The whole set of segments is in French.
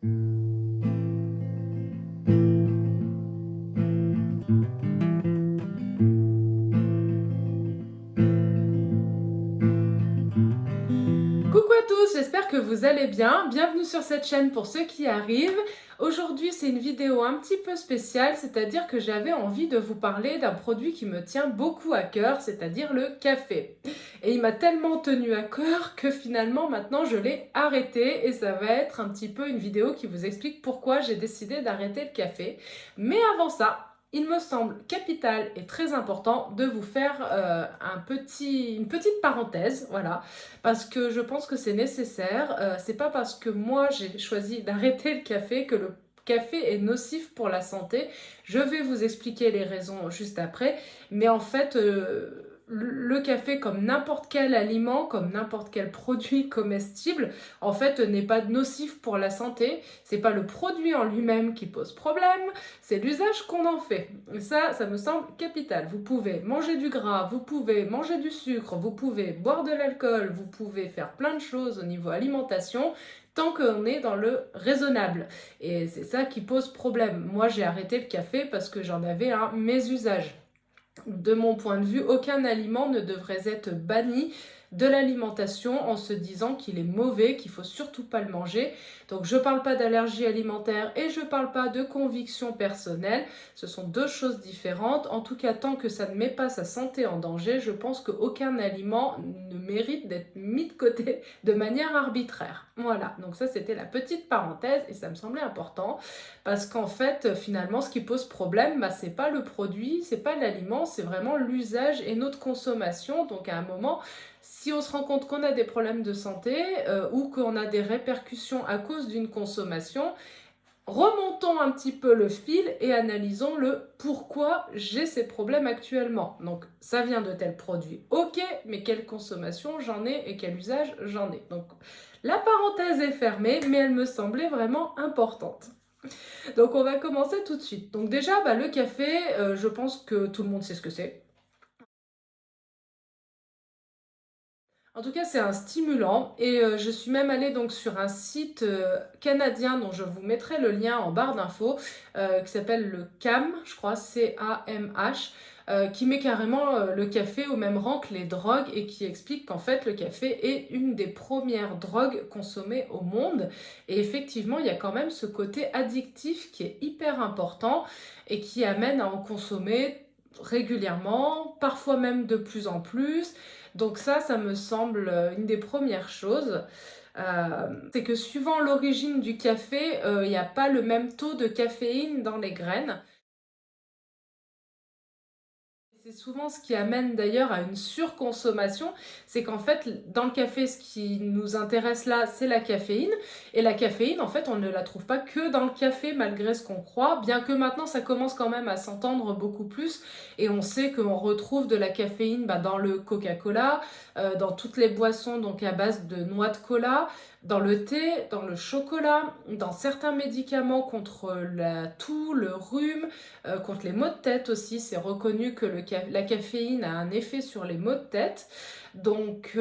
Coucou à tous, j'espère que vous allez bien. Bienvenue sur cette chaîne pour ceux qui arrivent. Aujourd'hui, c'est une vidéo un petit peu spéciale, c'est-à-dire que j'avais envie de vous parler d'un produit qui me tient beaucoup à cœur, c'est-à-dire le café. Et il m'a tellement tenu à cœur que finalement, maintenant, je l'ai arrêté et ça va être un petit peu une vidéo qui vous explique pourquoi j'ai décidé d'arrêter le café. Mais avant ça, il me semble capital et très important de vous faire une petite parenthèse, voilà, parce que je pense que c'est nécessaire. C'est pas parce que moi j'ai choisi d'arrêter le café que le café est nocif pour la santé. Je vais vous expliquer les raisons juste après, mais en fait, le café, comme n'importe quel aliment, comme n'importe quel produit comestible, en fait, n'est pas nocif pour la santé. C'est pas le produit en lui-même qui pose problème, c'est l'usage qu'on en fait. Et ça me semble capital. Vous pouvez manger du gras, vous pouvez manger du sucre, vous pouvez boire de l'alcool, vous pouvez faire plein de choses au niveau alimentation, tant qu'on est dans le raisonnable. Et c'est ça qui pose problème. Moi, j'ai arrêté le café parce que j'en avais un mésusage. De mon point de vue, aucun aliment ne devrait être banni de l'alimentation en se disant qu'il est mauvais, qu'il faut surtout pas le manger. Donc je parle pas d'allergie alimentaire et je parle pas de conviction personnelle, ce sont deux choses différentes. En tout cas, tant que ça ne met pas sa santé en danger, je pense qu'aucun aliment ne mérite d'être mis de côté de manière arbitraire. Voilà, donc ça c'était la petite parenthèse et ça me semblait important parce qu'en fait, finalement, ce qui pose problème, c'est pas le produit, c'est pas l'aliment, c'est vraiment l'usage et notre consommation. Donc à un moment, si on se rend compte qu'on a des problèmes de santé ou qu'on a des répercussions à cause d'une consommation, remontons un petit peu le fil et analysons le pourquoi j'ai ces problèmes actuellement. Donc ça vient de tel produit, ok, mais quelle consommation j'en ai et quel usage j'en ai. Donc la parenthèse est fermée, mais elle me semblait vraiment importante. Donc on va commencer tout de suite. Donc déjà, le café, je pense que tout le monde sait ce que c'est. En tout cas, c'est un stimulant et je suis même allée donc sur un site canadien dont je vous mettrai le lien en barre d'infos qui s'appelle le CAM, je crois, C-A-M-H, qui met carrément le café au même rang que les drogues et qui explique qu'en fait le café est une des premières drogues consommées au monde. Et effectivement, il y a quand même ce côté addictif qui est hyper important et qui amène à en consommer régulièrement, parfois même de plus en plus. Donc ça me semble une des premières choses. C'est que suivant l'origine du café, il n'y a pas le même taux de caféine dans les graines. C'est souvent ce qui amène d'ailleurs à une surconsommation, c'est qu'en fait, dans le café, ce qui nous intéresse là, c'est la caféine. Et la caféine, en fait, on ne la trouve pas que dans le café, malgré ce qu'on croit, bien que maintenant, ça commence quand même à s'entendre beaucoup plus. Et on sait qu'on retrouve de la caféine dans le Coca-Cola, dans toutes les boissons donc à base de noix de cola, dans le thé, dans le chocolat, dans certains médicaments contre la toux, le rhume, contre les maux de tête aussi. C'est reconnu que la caféine a un effet sur les maux de tête. Donc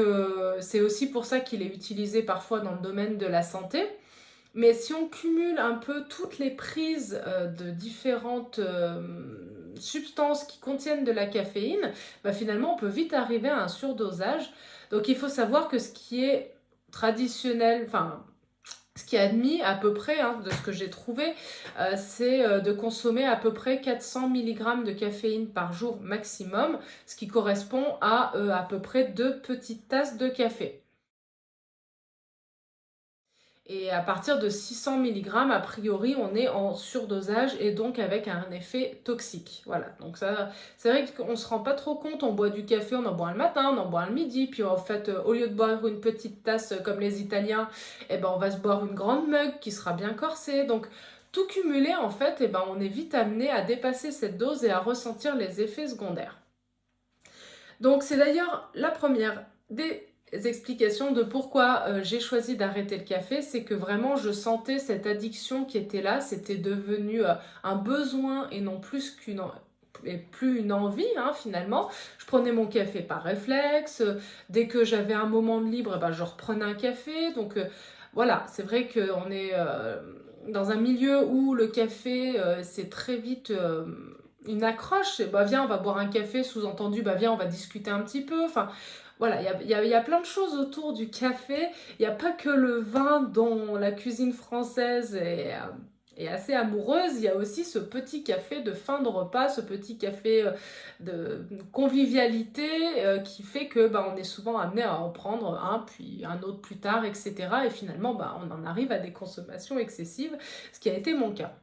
c'est aussi pour ça qu'il est utilisé parfois dans le domaine de la santé. Mais si on cumule un peu toutes les prises de différentes substances qui contiennent de la caféine, finalement on peut vite arriver à un surdosage. Donc il faut savoir que ce qui est traditionnel, enfin ce qui est admis à peu près, de ce que j'ai trouvé, c'est de consommer à peu près 400 mg de caféine par jour maximum, ce qui correspond à peu près 2 petites tasses de café. Et à partir de 600 mg, a priori, on est en surdosage et donc avec un effet toxique. Voilà, donc ça, c'est vrai qu'on ne se rend pas trop compte, on boit du café, on en boit le matin, on en boit le midi, puis en fait, au lieu de boire une petite tasse comme les Italiens, on va se boire une grande mug qui sera bien corsée. Donc tout cumulé, en fait, on est vite amené à dépasser cette dose et à ressentir les effets secondaires. Donc c'est d'ailleurs la première des explications de pourquoi j'ai choisi d'arrêter le café, c'est que vraiment je sentais cette addiction qui était là, c'était devenu un besoin et non plus une envie finalement. Je prenais mon café par réflexe, dès que j'avais un moment de libre, je reprenais un café, donc voilà, c'est vrai qu'on est dans un milieu où le café, c'est très vite une accroche. Et bah viens, on va boire un café, sous-entendu, bah viens, on va discuter un petit peu. Enfin, voilà, il y a plein de choses autour du café. Il n'y a pas que le vin dont la cuisine française est assez amoureuse. Il y a aussi ce petit café de fin de repas, ce petit café de convivialité qui fait que bah, on est souvent amené à en prendre un, puis un autre plus tard, etc. Et finalement, bah, on en arrive à des consommations excessives, ce qui a été mon cas.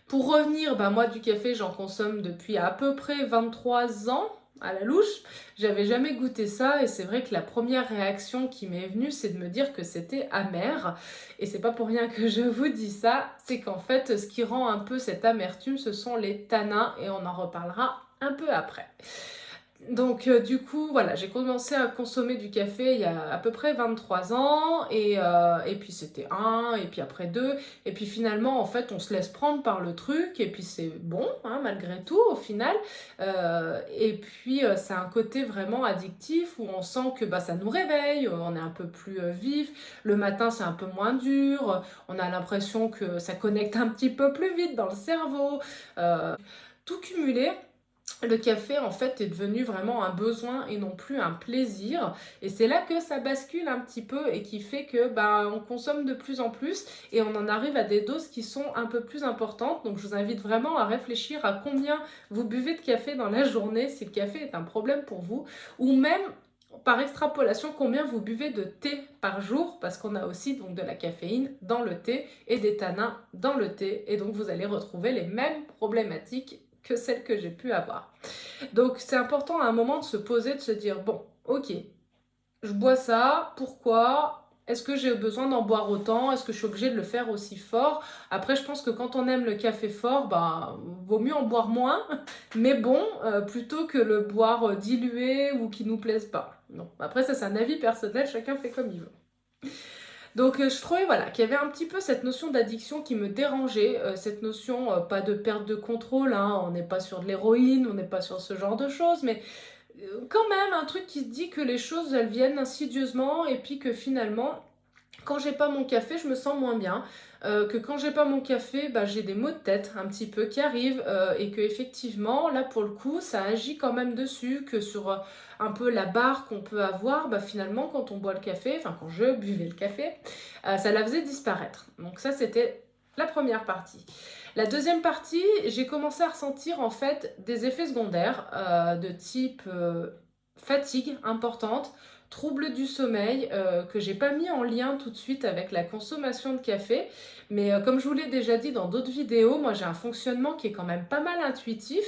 Pour revenir, bah moi du café, j'en consomme depuis à peu près 23 ans à la louche. J'avais jamais goûté ça et c'est vrai que la première réaction qui m'est venue, c'est de me dire que c'était amer. Et c'est pas pour rien que je vous dis ça, c'est qu'en fait, ce qui rend un peu cette amertume, ce sont les tanins et on en reparlera un peu après. Donc du coup, voilà, j'ai commencé à consommer du café il y a à peu près 23 ans et puis c'était un, et puis après deux, et puis finalement, en fait, on se laisse prendre par le truc et puis c'est bon, hein, malgré tout, au final. Et puis, c'est un côté vraiment addictif où on sent que bah, ça nous réveille, on est un peu plus vif, le matin, c'est un peu moins dur, on a l'impression que ça connecte un petit peu plus vite dans le cerveau. Tout cumulé, le café en fait est devenu vraiment un besoin et non plus un plaisir et c'est là que ça bascule un petit peu et qui fait que bah on consomme de plus en plus et on en arrive à des doses qui sont un peu plus importantes. Donc je vous invite vraiment à réfléchir à combien vous buvez de café dans la journée si le café est un problème pour vous, ou même par extrapolation combien vous buvez de thé par jour, parce qu'on a aussi donc de la caféine dans le thé et des tanins dans le thé, et donc vous allez retrouver les mêmes problématiques que celles que j'ai pu avoir. Donc c'est important à un moment de se poser, de se dire, bon, ok, je bois ça, pourquoi? Est-ce que j'ai besoin d'en boire autant? Est-ce que je suis obligée de le faire aussi fort? Après, je pense que quand on aime le café fort, bah, vaut mieux en boire moins, mais bon, plutôt que le boire dilué ou qui nous plaise pas. Non. Après, ça, c'est un avis personnel, chacun fait comme il veut. Donc je trouvais voilà, qu'il y avait un petit peu cette notion d'addiction qui me dérangeait, cette notion, pas de perte de contrôle, hein, on n'est pas sur de l'héroïne, on n'est pas sur ce genre de choses, mais quand même un truc qui se dit que les choses elles viennent insidieusement et puis que finalement quand j'ai pas mon café, je me sens moins bien. Que quand j'ai pas mon café, bah, j'ai des maux de tête un petit peu qui arrivent et que effectivement, là pour le coup, ça agit quand même dessus, que sur un peu la barre qu'on peut avoir, bah, finalement quand on boit le café, enfin quand je buvais le café, ça la faisait disparaître. Donc ça c'était la première partie. La deuxième partie, j'ai commencé à ressentir en fait des effets secondaires de type fatigue importante, troubles du sommeil, que j'ai pas mis en lien tout de suite avec la consommation de café. Mais comme je vous l'ai déjà dit dans d'autres vidéos, moi j'ai un fonctionnement qui est quand même pas mal intuitif.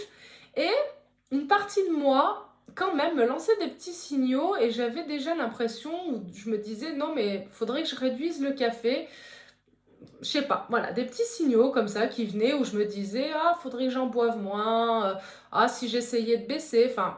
Et une partie de moi, quand même, me lançait des petits signaux et j'avais déjà l'impression où je me disais non mais faudrait que je réduise le café. Je sais pas, voilà, des petits signaux comme ça qui venaient où je me disais ah faudrait que j'en boive moins, ah si j'essayais de baisser, enfin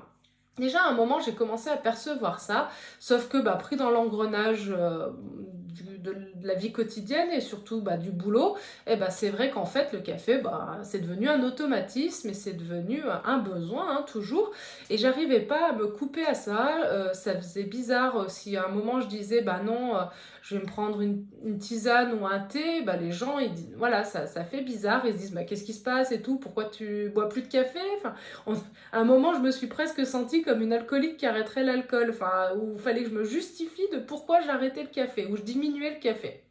déjà, à un moment, j'ai commencé à percevoir ça, sauf que bah, pris dans l'engrenage de la vie quotidienne et surtout bah, du boulot, et bah, c'est vrai qu'en fait, le café, bah, c'est devenu un automatisme et c'est devenu un besoin, hein, toujours. Et j'arrivais pas à me couper à ça. Ça faisait bizarre si à un moment je disais, bah non, je vais me prendre une tisane ou un thé, bah, les gens, ils disent, voilà, ça fait bizarre. Ils se disent, bah, qu'est-ce qui se passe et tout, pourquoi tu bois plus de café? Enfin, à un moment, je me suis presque sentie comme une alcoolique qui arrêterait l'alcool, enfin, où il fallait que je me justifie de pourquoi j'arrêtais le café, où je diminuais le café.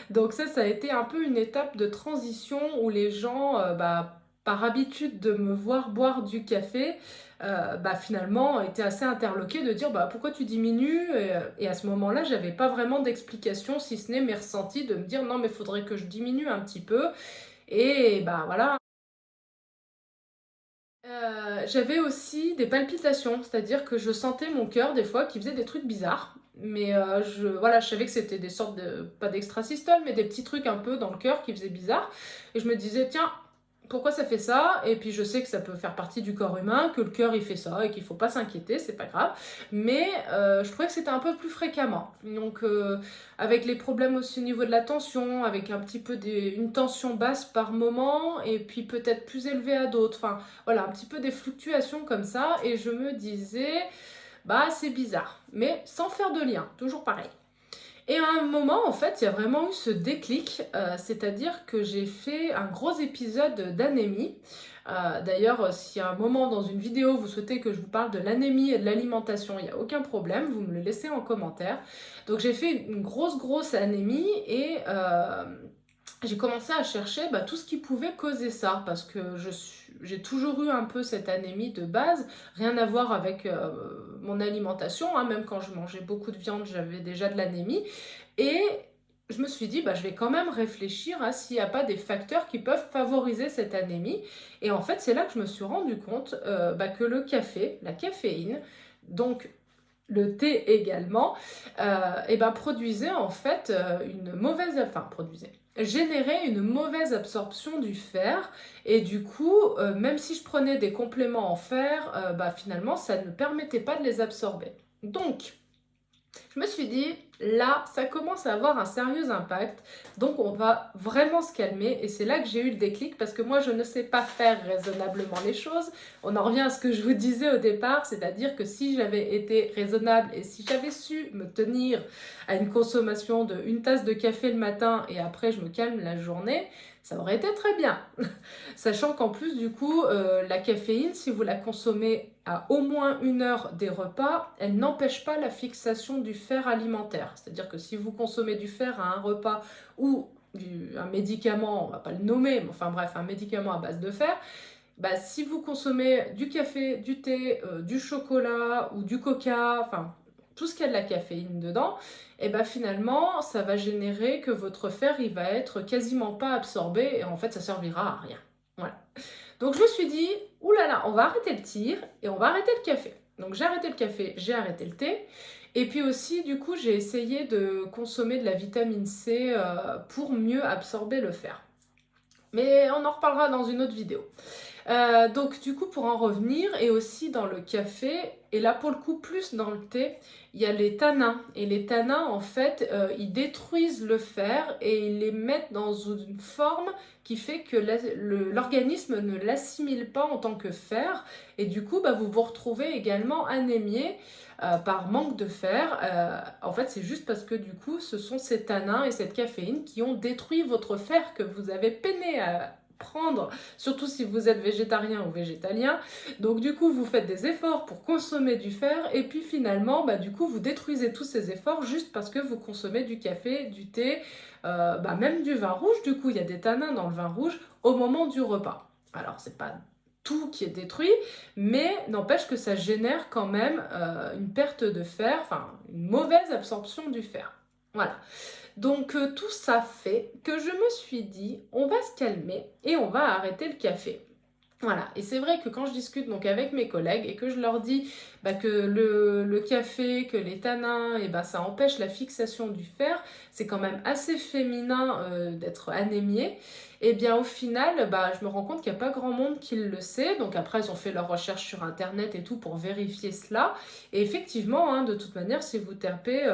Donc ça a été un peu une étape de transition où les gens, bah, par habitude de me voir boire du café, bah, finalement étaient assez interloqués de dire bah, pourquoi tu diminues et à ce moment-là, j'avais pas vraiment d'explication, si ce n'est mes ressentis de me dire non mais faudrait que je diminue un petit peu. Et bah voilà. J'avais aussi des palpitations, c'est-à-dire que je sentais mon cœur des fois qui faisait des trucs bizarres. Mais voilà, je savais que c'était des sortes de, pas d'extrasystole, mais des petits trucs un peu dans le cœur qui faisaient bizarre. Et je me disais, tiens, pourquoi ça fait ça? Et puis je sais que ça peut faire partie du corps humain, que le cœur il fait ça et qu'il faut pas s'inquiéter, c'est pas grave. Mais je trouvais que c'était un peu plus fréquemment. Donc avec les problèmes aussi au niveau de la tension, avec un petit peu une tension basse par moment et puis peut-être plus élevée à d'autres. Enfin voilà, un petit peu des fluctuations comme ça. Et je me disais, bah c'est bizarre, mais sans faire de lien, toujours pareil. Et à un moment, en fait, il y a vraiment eu ce déclic, c'est-à-dire que j'ai fait un gros épisode d'anémie. D'ailleurs, si à un moment dans une vidéo, vous souhaitez que je vous parle de l'anémie et de l'alimentation, il n'y a aucun problème, vous me le laissez en commentaire. Donc j'ai fait une grosse anémie et j'ai commencé à chercher tout ce qui pouvait causer ça, parce que j'ai toujours eu un peu cette anémie de base, rien à voir avec mon alimentation, hein, même quand je mangeais beaucoup de viande, j'avais déjà de l'anémie, et je me suis dit, je vais quand même réfléchir à s'il n'y a pas des facteurs qui peuvent favoriser cette anémie, et en fait c'est là que je me suis rendu compte que le café, la caféine, donc le thé également, produisait en fait générait une mauvaise absorption du fer, et du coup, même si je prenais des compléments en fer, finalement ça ne permettait pas de les absorber. Donc, je me suis dit, là, ça commence à avoir un sérieux impact, donc on va vraiment se calmer, et c'est là que j'ai eu le déclic, parce que moi, je ne sais pas faire raisonnablement les choses. On en revient à ce que je vous disais au départ, c'est-à-dire que si j'avais été raisonnable, et si j'avais su me tenir à une consommation de 1 tasse de café le matin, et après je me calme la journée, ça aurait été très bien. Sachant qu'en plus, du coup, la caféine, si vous la consommez à au moins 1 heure des repas, elle n'empêche pas la fixation du fer alimentaire. C'est-à-dire que si vous consommez du fer à un repas ou un médicament, on ne va pas le nommer, mais enfin bref, un médicament à base de fer, si vous consommez du café, du thé, du chocolat ou du coca, enfin tout ce qui a de la caféine dedans, et finalement ça va générer que votre fer il va être quasiment pas absorbé, et en fait ça servira à rien. Voilà. Donc je me suis dit, oulala, on va arrêter le tir et on va arrêter le café. Donc j'ai arrêté le café, j'ai arrêté le thé. Et puis aussi, du coup, j'ai essayé de consommer de la vitamine C pour mieux absorber le fer. Mais on en reparlera dans une autre vidéo. Donc du coup, pour en revenir, et aussi dans le café, et là pour le coup plus dans le thé, il y a les tanins. Et les tanins, en fait, ils détruisent le fer et ils les mettent dans une forme qui fait que l'organisme ne l'assimile pas en tant que fer. Et du coup, vous vous retrouvez également anémié par manque de fer. En fait, c'est juste parce que du coup, ce sont ces tanins et cette caféine qui ont détruit votre fer que vous avez peiné à prendre, surtout si vous êtes végétarien ou végétalien. Donc du coup, vous faites des efforts pour consommer du fer, et puis finalement, du coup, vous détruisez tous ces efforts juste parce que vous consommez du café, du thé, même du vin rouge. Du coup, il y a des tanins dans le vin rouge au moment du repas. Alors, c'est pas tout qui est détruit, mais n'empêche que ça génère quand même une perte de fer, enfin une mauvaise absorption du fer. Voilà. Donc tout ça fait que je me suis dit, on va se calmer et on va arrêter le café. Voilà, et c'est vrai que quand je discute donc avec mes collègues et que je leur dis que le café, que les tanins, ça empêche la fixation du fer, c'est quand même assez féminin d'être anémié, et bien au final, je me rends compte qu'il n'y a pas grand monde qui le sait. Donc après, ils ont fait leurs recherches sur internet et tout pour vérifier cela, et effectivement, hein, de toute manière, si vous tapez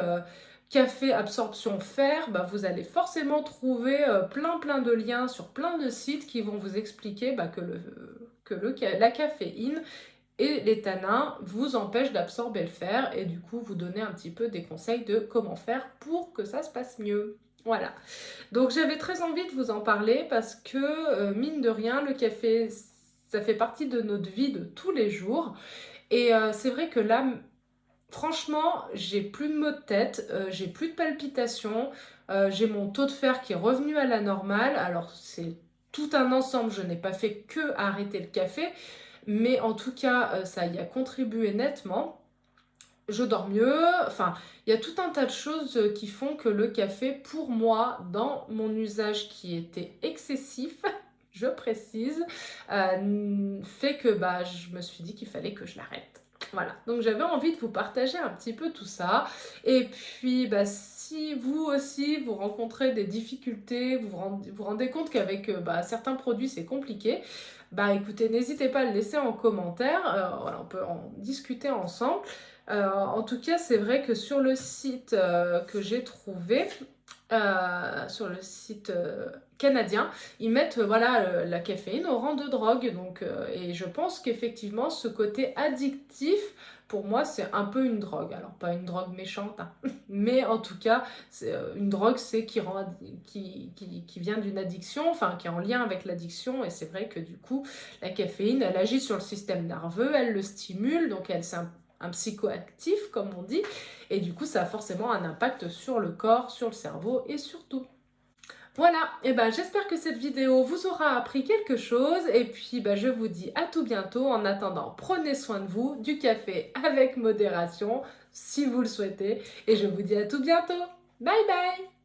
café absorption fer, vous allez forcément trouver plein de liens sur plein de sites qui vont vous expliquer que la caféine et les tanins vous empêchent d'absorber le fer, et du coup vous donner un petit peu des conseils de comment faire pour que ça se passe mieux. Voilà, donc j'avais très envie de vous en parler parce que mine de rien, le café, ça fait partie de notre vie de tous les jours, et c'est vrai que là, franchement, j'ai plus de maux de tête, j'ai plus de palpitations, j'ai mon taux de fer qui est revenu à la normale. Alors c'est tout un ensemble, je n'ai pas fait que arrêter le café, mais en tout cas, ça y a contribué nettement. Je dors mieux, enfin, il y a tout un tas de choses qui font que le café, pour moi, dans mon usage qui était excessif, je précise, fait que je me suis dit qu'il fallait que je l'arrête. Voilà, donc j'avais envie de vous partager un petit peu tout ça. Et puis, si vous aussi, vous rencontrez des difficultés, vous rendez compte qu'avec certains produits, c'est compliqué, écoutez, n'hésitez pas à le laisser en commentaire. Voilà, on peut en discuter ensemble. En tout cas, c'est vrai que sur le site que j'ai trouvé, sur le site canadien, ils mettent la caféine au rang de drogue. Donc, et je pense qu'effectivement, ce côté addictif pour moi, c'est un peu une drogue. Alors, pas une drogue méchante, hein, mais en tout cas, une drogue, c'est qui vient d'une addiction, enfin, qui est en lien avec l'addiction. Et c'est vrai que du coup, la caféine, elle agit sur le système nerveux, elle le stimule, donc c'est un psychoactif, comme on dit. Et du coup, ça a forcément un impact sur le corps, sur le cerveau et sur tout. Voilà, et ben j'espère que cette vidéo vous aura appris quelque chose et puis je vous dis à tout bientôt. En attendant, prenez soin de vous, du café avec modération si vous le souhaitez et je vous dis à tout bientôt. Bye bye!